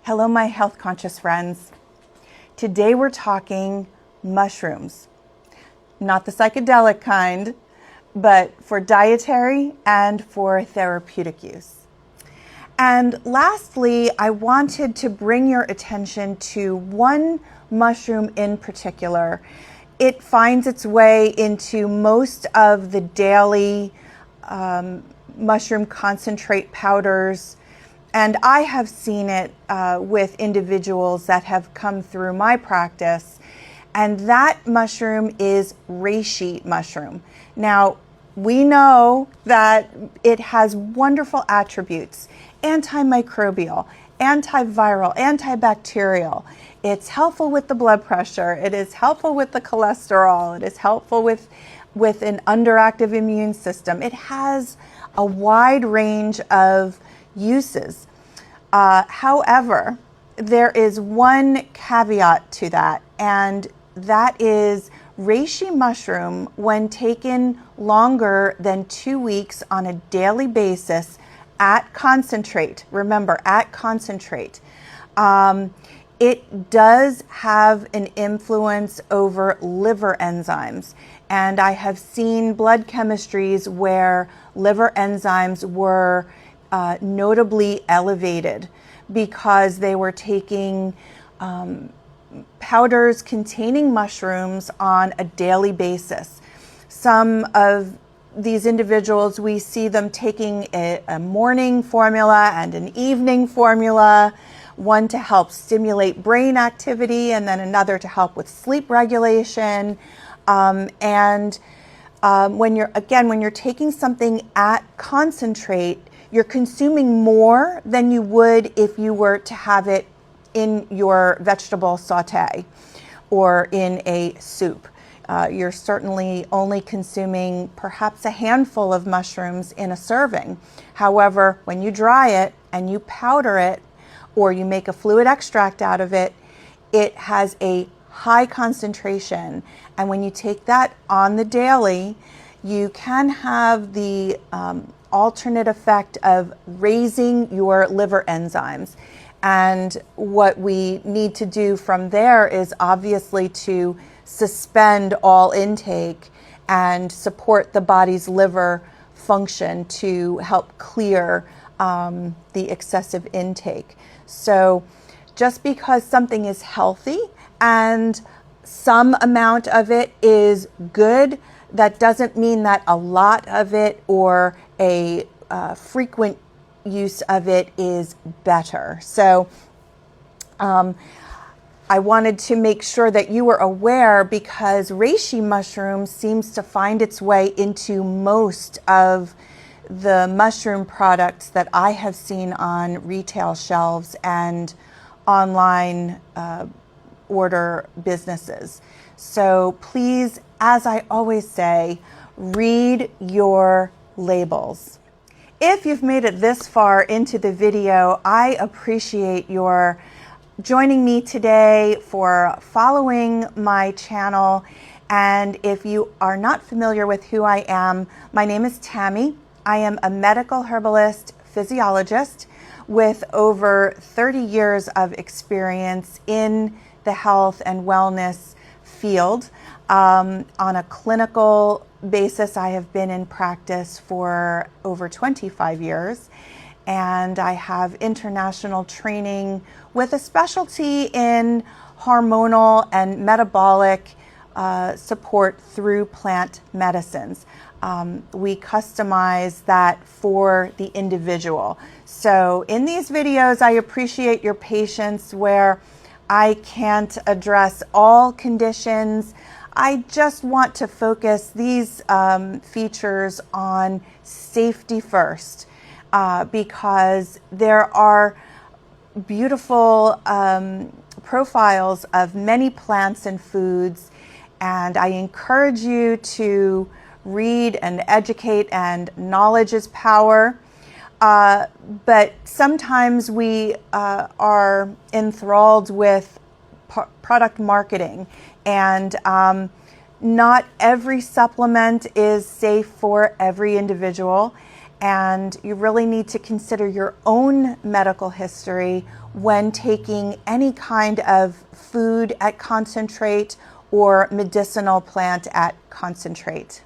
Hello, my health conscious friends. Today we're talking mushrooms. Not the psychedelic kind, but for dietary and for therapeutic use. And lastly, I wanted to bring your attention to one mushroom in particular. It finds its way into most of the daily mushroom concentrate powders. And I have seen it with individuals that have come through my practice. And that mushroom is reishi mushroom. Now, we know that it has wonderful attributes: antimicrobial, antiviral, antibacterial. It's helpful with the blood pressure. It is helpful with the cholesterol. It is helpful with an underactive immune system. It has a wide range of uses. However, there is one caveat to that, and that is reishi mushroom, when taken longer than 2 weeks on a daily basis at concentrate, remember, at concentrate, it does have an influence over liver enzymes. And I have seen blood chemistries where liver enzymes were notably elevated because they were taking powders containing mushrooms on a daily basis. Some of these individuals, we see them taking a morning formula and an evening formula, one to help stimulate brain activity and then another to help with sleep regulation. When you're taking something at concentrate, you're consuming more than you would if you were to have it in your vegetable saute or in a soup. You're certainly only consuming perhaps a handful of mushrooms in a serving. However, when you dry it and you powder it or you make a fluid extract out of it, it has a high concentration. And when you take that on the daily, you can have the alternate effect of raising your liver enzymes. And what we need to do from there is obviously to suspend all intake and support the body's liver function to help clear the excessive intake. So just because something is healthy and some amount of it is good, that doesn't mean that a lot of it or a frequent use of it is better. So I wanted to make sure that you were aware, because reishi mushroom seems to find its way into most of the mushroom products that I have seen on retail shelves and online order businesses. So please, as I always say, read your labels. If you've made it this far into the video, I appreciate your joining me today, for following my channel. And if you are not familiar with who I am, my name is Tammy. I am a medical herbalist physiologist with over 30 years of experience in the health and wellness field. On a clinical basis, I have been in practice for over 25 years, and I have international training with a specialty in hormonal and metabolic support through plant medicines. We customize that for the individual. So in these videos, I appreciate your patience where I can't address all conditions. I just want to focus these features on safety first, because there are beautiful profiles of many plants and foods, and I encourage you to read and educate, and knowledge is power. But sometimes we are enthralled with product marketing, and not every supplement is safe for every individual. and you really need to consider your own medical history when taking any kind of food at concentrate or medicinal plant at concentrate.